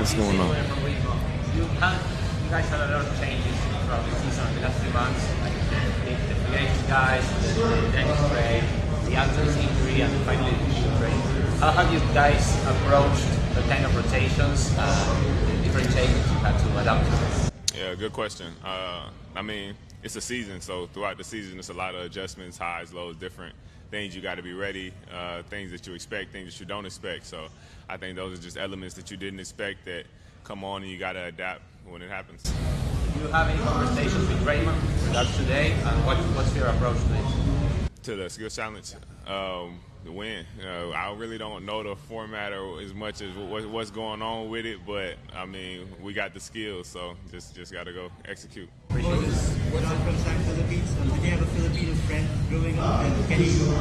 What's going on? You guys had a lot of changes throughout the season in the last 3 months, like the free agent guys, the Dennis trade, the Adams injury, and finally the Shoe trade. How have you guys approached the kind of rotations, the different changes you had to adapt to? Yeah, good question. I mean, it's a season, so throughout the season, it's a lot of adjustments, highs, lows, different things you got to be ready, things that you expect, things that you don't expect. So I think those are just elements that you didn't expect that come on and you got to adapt when it happens. Do you have any conversations with Raymond regards today, and what's your approach to it? To the skills challenge, the win. I really don't know the format or as much as what's going on with it, but I mean, we got the skills, so just got to go execute. Appreciate this. What's up from the Philippines? Did you have a Filipino friend growing up? And can you?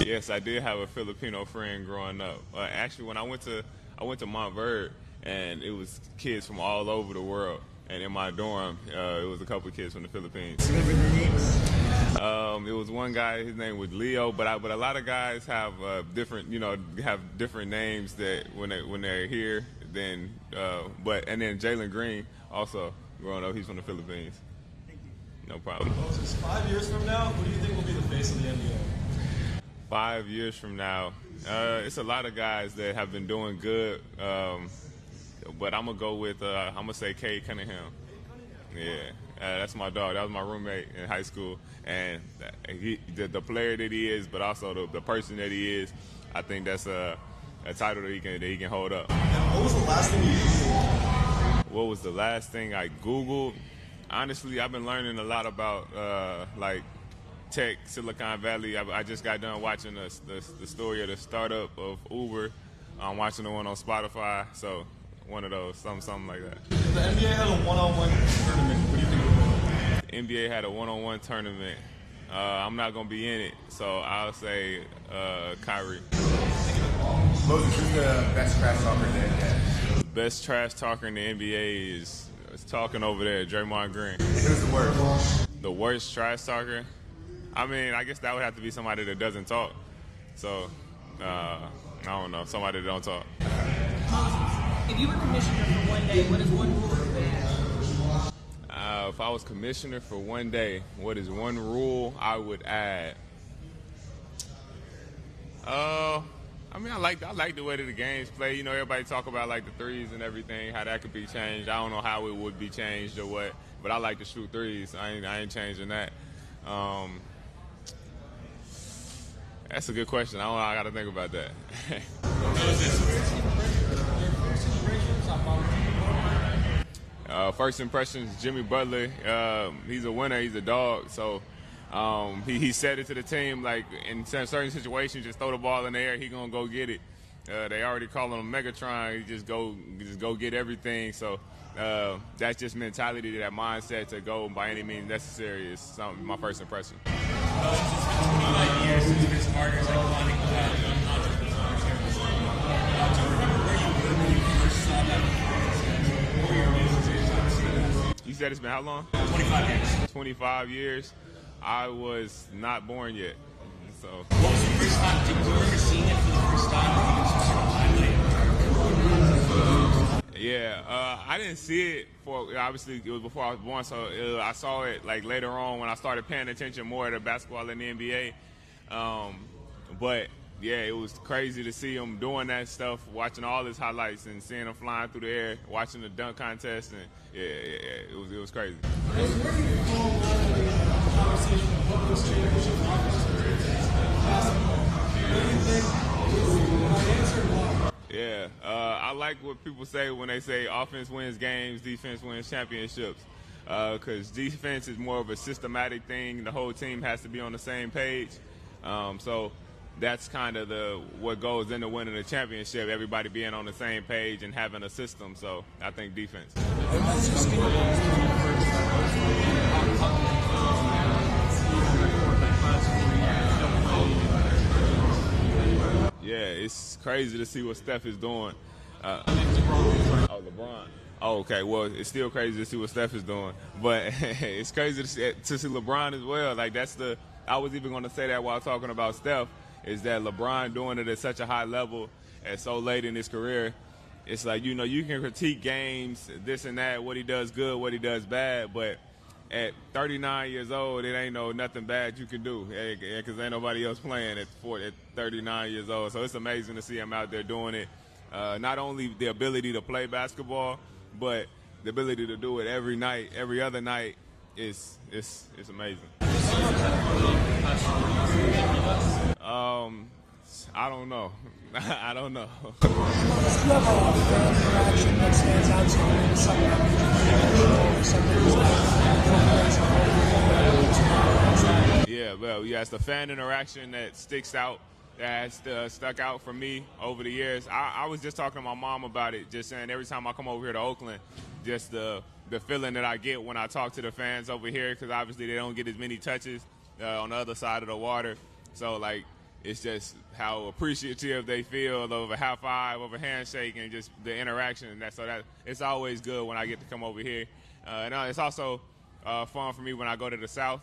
Yes, I did have a Filipino friend growing up. Actually, when I went to Montverde, and it was kids from all over the world. And in my dorm, it was a couple of kids from the Philippines. Remember the names? It was one guy. His name was Leo, but a lot of guys have different names that when they're here. Then, and then Jalen Green also growing up. He's from the Philippines. Thank you. No problem. Moses, 5 years from now, who do you think will be the face of the NBA? 5 years from now, it's a lot of guys that have been doing good. But I'm gonna go with I'm gonna say Cade Cunningham. Yeah, that's my dog. That was my roommate in high school, and the player that he is, but also the person that he is, I think that's a title that he can hold up. And what was the last thing you Googled? What was the last thing I Googled? Honestly, I've been learning a lot about like tech, Silicon Valley. I just got done watching the story of the startup of Uber. I'm watching the one on Spotify, so. One of those, something like that. If the NBA had a one-on-one tournament, what do you think it would be? NBA had a one-on-one tournament. I'm not going to be in it, so I'll say Kyrie. Moses, who's the best trash talker in the NBA? The best trash talker in the NBA is talking over there, Draymond Green. And who's the worst? The worst trash talker? I mean, I guess that would have to be somebody that doesn't talk. So, I don't know, somebody that don't talk. If you were commissioner for one day, what is one rule you would add? If I was commissioner for one day, what is one rule I would add? I mean, I like the way that the game's play. You know, everybody talk about like the threes and everything, how that could be changed. I don't know how it would be changed or what, but I like to shoot threes. I ain't changing that. That's a good question. I got to think about that. First impressions, Jimmy Butler. He's a winner. He's a dog. So he said it to the team, like in certain situations, just throw the ball in the air. He gonna go get it. They already calling him Megatron. He just go get everything. So that's just mentality, that mindset to go by any means necessary is my first impression. You said it's been how long? 25 years. 25 years. I was not born yet. So. What was the first time? Did you ever see it for the first time? Yeah, I didn't see it obviously it was before I was born, so I saw it like later on when I started paying attention more to basketball in the NBA. But yeah, it was crazy to see him doing that stuff, watching all his highlights and seeing him flying through the air, watching the dunk contest, and it was crazy. Yeah, I like what people say when they say offense wins games, defense wins championships, because defense is more of a systematic thing. The whole team has to be on the same page. So that's kind of what goes into winning a championship, everybody being on the same page and having a system. So I think defense. Yeah, it's crazy to see what Steph is doing. LeBron. Oh, okay. Well, it's still crazy to see what Steph is doing, but it's crazy to see LeBron as well. Like I was even going to say that while talking about Steph, is that LeBron doing it at such a high level at so late in his career. it's like, you know, you can critique games, this and that, what he does good, what he does bad, but at 39 years old, it ain't nothing bad you can do, because ain't nobody else playing at 39 years old. So it's amazing to see him out there doing it. Not only the ability to play basketball, but the ability to do it every night, every other night is amazing. I don't know. I don't know. Do you have a fan interaction that stands out to you? Maybe something that made you Yeah, well, yeah, it's the fan interaction that sticks out, that has stuck out for me over the years. I was just talking to my mom about it, just saying every time I come over here to Oakland, just the feeling that I get when I talk to the fans over here, because obviously they don't get as many touches on the other side of the water. So, like, it's just how appreciative they feel of a high five, of a handshake, and just the interaction. And that it's always good when I get to come over here. And it's also fun for me when I go to the South.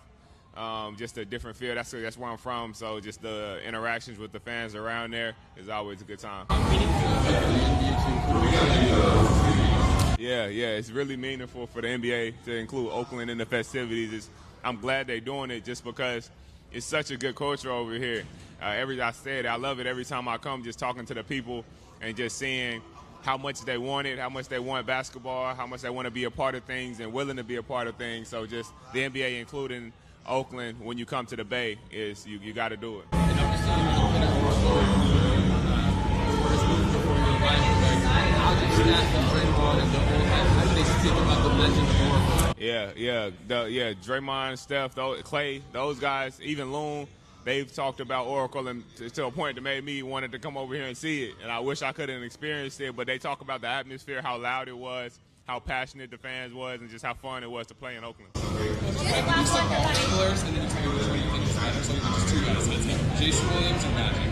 Just a different feel. That's where I'm from. So just the interactions with the fans around there is always a good time. Yeah, it's really meaningful for the NBA to include Oakland in the festivities. I'm glad they're doing it just because it's such a good culture over here. I love it every time I come, just talking to the people and just seeing how much they want it, how much they want basketball, how much they want to be a part of things and willing to be a part of things. So just the NBA including Oakland when you come to the Bay is you got to do it. Yeah. Draymond, Steph, Clay, those guys, even Loon, they've talked about Oracle and to a point that made me wanted to come over here and see it. And I wish I could have experienced it, but they talk about the atmosphere, how loud it was, how passionate the fans was, and just how fun it was to play in Oakland. Jason Williams and Magic.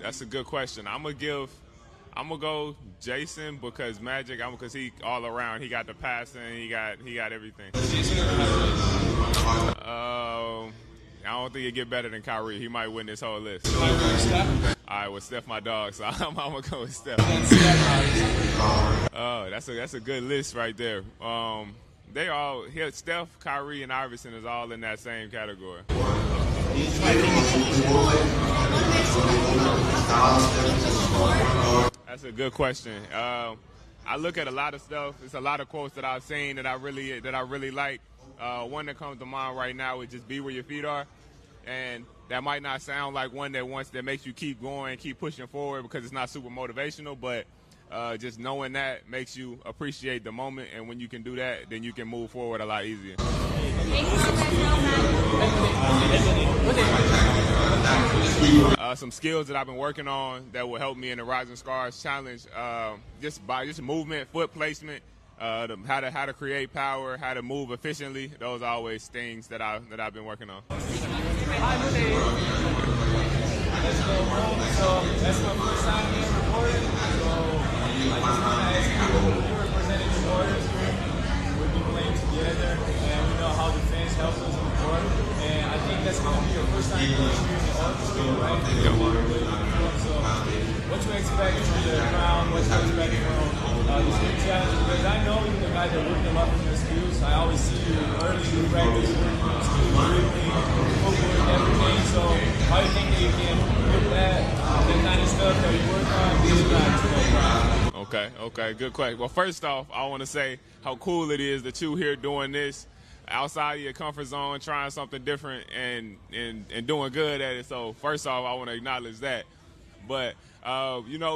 That's a good question. I'm gonna go Jason because Magic. Because he all around. He got the passing. He got everything. I don't think he'd get better than Kyrie. He might win this whole list. All right, well, Steph my dog, so I'm gonna go with Steph. Oh, that's a good list right there. They all here. Steph, Kyrie, and Iverson is all in that same category. That's a good question. I look at a lot of stuff. It's a lot of quotes that I've seen that I really like. One that comes to mind right now is just be where your feet are, and that might not sound like one that makes you keep going, keep pushing forward because it's not super motivational, but just knowing that makes you appreciate the moment, and when you can do that, then you can move forward a lot easier. Some skills that I've been working on that will help me in the Rising Stars Challenge, just movement, foot placement, how to create power, how to move efficiently. Those are always things that I've been working on. So that's my first time being recorded. So I just want to ask you, you're representing the Warriors. We've been playing together, and we know how the fans help us on the court. And I think that's going to be your first time being here in the Oakland, right? So what you expect from the crowd? What you expect from this big challenge? Because I know you're the guy that worked a lot from your skills. I always see you early in practice working on skills, dribbling, footwork, everything. So how do you think that you can put that kind of stuff that you work on this guy to the crowd? Okay, good question. Well, first off, I want to say how cool it is that you here doing this outside of your comfort zone, trying something different and doing good at it. So first off, I want to acknowledge that. But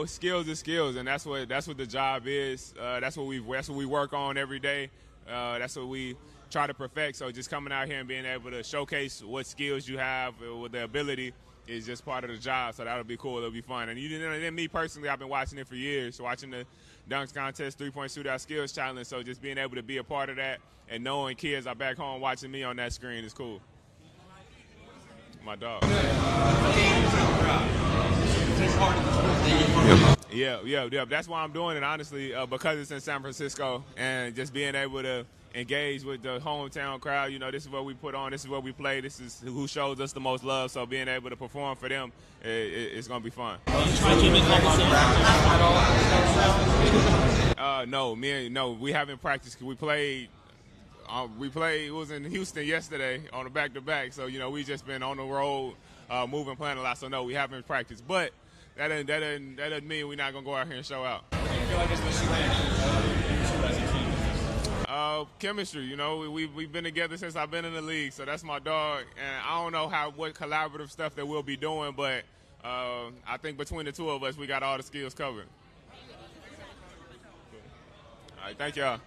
skills is skills, and that's what the job is. That's what we work on every day. That's what we try to perfect. So just coming out here and being able to showcase what skills you have with the ability is just part of the job. So that'll be cool. It'll be fun. And me personally, I've been watching it for years, watching the dunks contest, 3-point shootout skills challenge. So just being able to be a part of that and knowing kids are back home watching me on that screen is cool. My dog. Yeah. That's why I'm doing it, honestly, because it's in San Francisco, and just being able to engage with the hometown crowd. You know, this is what we put on, this is what we play, this is who shows us the most love. So being able to perform for them, it's going to be fun. No, we haven't practiced. We played. It was in Houston yesterday on a back-to-back. So, you know, we just been on the road, moving, playing a lot. So, no, we haven't practiced. But that doesn't mean we're not going to go out here and show out. I feel like it's the strength as a team. Chemistry, you know, we've been together since I've been in the league. So that's my dog. And I don't know what collaborative stuff that we'll be doing, but I think between the two of us, we got all the skills covered. All right, thank y'all.